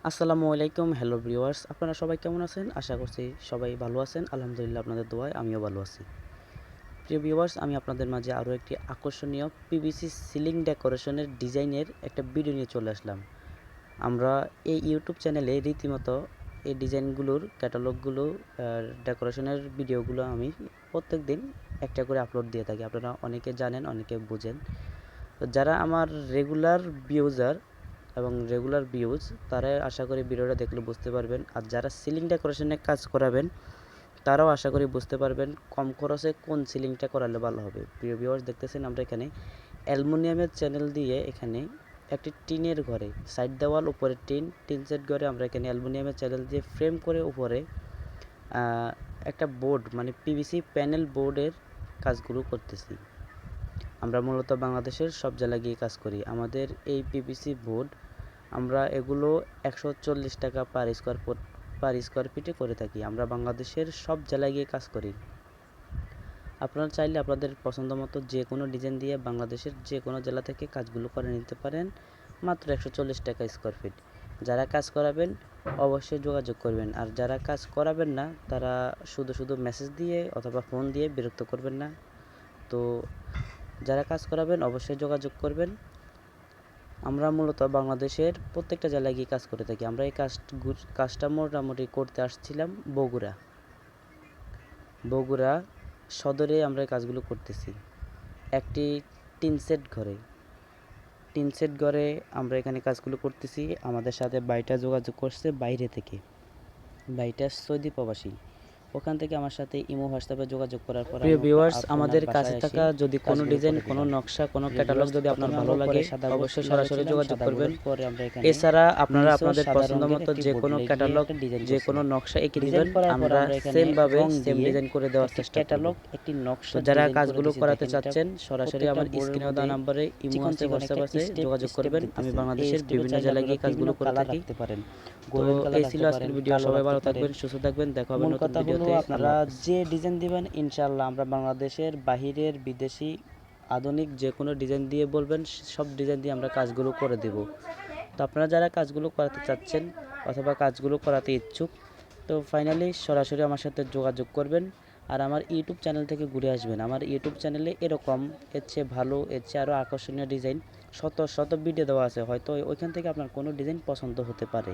আসসালামু আলাইকুম, hello viewers, আপনারা সবাই কেমন আছেন? আশা করছি সবাই ভালো আছেন। আলহামদুলিল্লাহ, আপনাদের দোয়ায় আমিও ভালো আছি। প্রিয় ভিউয়ার্স, আমি আপনাদের মাঝে আরও একটি আকর্ষণীয় পিভিসি সিলিং ডেকোরেশনের ডিজাইনের একটা ভিডিও নিয়ে চলে আসলাম। আমরা এই ইউটিউব চ্যানেলে রীতিমতো এই ডিজাইনগুলোর ক্যাটালগুলো ডেকোরেশনের ভিডিওগুলো আমি প্রত্যেক দিন একটা করে আপলোড দিয়ে থাকি। আপনারা অনেকে জানেন, অনেকে বুঝেন। তো যারা আমার রেগুলার ভিউজার এবং রেগুলার ভিউজ, তারা আশা করি ভিডিওটা দেখলে বুঝতে পারবেন। আর যারা সিলিং ডেকোরেশনে কাজ করাবেন, তারাও আশা করি বুঝতে পারবেন কম খরচে কোন সিলিংটা করালে ভালো হবে। প্রিয় ভিউয়ার্স, দেখতেছেন আমরা এখানে অ্যালুমিনিয়ামের চ্যানেল দিয়ে এখানে একটি টিনের ঘরে, সাইড দেওয়াল উপরে টিন সেট ঘরে আমরা এখানে অ্যালুমিনিয়ামের চ্যানেল দিয়ে ফ্রেম করে উপরে একটা বোর্ড মানে পিভিসি প্যানেল বোর্ডের কাজগুলো করতেছি। আমরা মূলত বাংলাদেশের সব জেলায় গিয়ে কাজ করি। আমাদের এই পিভিসি বোর্ড আমরা এগুলো 140 টাকা পার স্কোয়ার ফিটে করে থাকি। আমরা বাংলাদেশের সব জেলায় গিয়ে কাজ করি। আপনারা চাইলে আপনাদের পছন্দ মতো যে কোনো ডিজাইন দিয়ে বাংলাদেশের যে কোনো জেলা থেকে কাজগুলো করে নিতে পারেন মাত্র 140 টাকা স্কোয়ার ফিট। যারা কাজ করাবেন অবশ্যই যোগাযোগ করবেন, আর যারা কাজ করাবেন না তারা শুধু মেসেজ দিয়ে অথবা ফোন দিয়ে বিরক্ত করবেন না। তো যারা কাজ করাবেন অবশ্যই যোগাযোগ করবেন। আমরা মূলত বাংলাদেশের প্রত্যেকটা জেলায় গিয়ে কাজ করে থাকি। আমরা এই কাজটা মোটামুটি করতে আসছিলাম বগুড়া সদরে আমরা এই কাজগুলো করতেছি। একটি টিন সেট ঘরে আমরা এখানে কাজগুলো করতেছি। আমাদের সাথে ভাইটা যোগাযোগ করছে বাইরে থেকে। ভাইটা সৌদি প্রবাসী। ওখান থেকে আমার সাথে ইমো হোয়াটসঅ্যাপে যোগাযোগ করার পর প্রিয় ভিউয়ার্স, আমাদের কাছে থাকা যদি কোনো ডিজাইন, কোনো নকশা, কোনো ক্যাটালগ যদি আপনার ভালো লাগে অবশ্যই সরাসরি যোগাযোগ করবেন। এছাড়া আপনারা আপনাদের পছন্দ মতো যে কোনো ক্যাটালগ, যে কোনো নকশা এঁকে দিবেন, আমরা সেমভাবে সেম ডিজাইন করে দেওয়ার চেষ্টা করব। একটি নকশা যারা কাজগুলো করাতে চাচ্ছেন সরাসরি আমার স্ক্রিনে দেওয়া নম্বরে ইমো আছে, হোয়াটসঅ্যাপ আছে, যোগাযোগ করবেন। আমি বাংলাদেশের বিভিন্ন জেলায় গিয়ে কাজগুলো করে থাকি। তো এই ছিল আজকের ভিডিও। সবাই ভালো থাকবেন, সুস্থ থাকবেন, দেখা হবে নতুন ভিডিওতে। আপনারা যে ডিজাইন দিবেন ইনশাআল্লাহ আমরা বাংলাদেশের বাহিরের বিদেশি আধুনিক যে কোনো ডিজাইন দিয়ে বলবেন, সব ডিজাইন দিয়ে আমরা কাজগুলো করে দেব। তো আপনারা যারা কাজগুলো করাতে চাচ্ছেন অথবা কাজগুলো করাতে ইচ্ছুক, তো ফাইনালি সরাসরি আমার সাথে যোগাযোগ করবেন। আর আমার ইউটিউব চ্যানেল থেকে ঘুরে আসবেন। আমার ইউটিউব চ্যানেলে এরকম এর চেয়ে ভালো, এর চেয়ে আরও আকর্ষণীয় ডিজাইন শত ভিডিও দেওয়া আছে। হয়তো ওইখান থেকে আপনার কোনো ডিজাইন পছন্দ হতে পারে।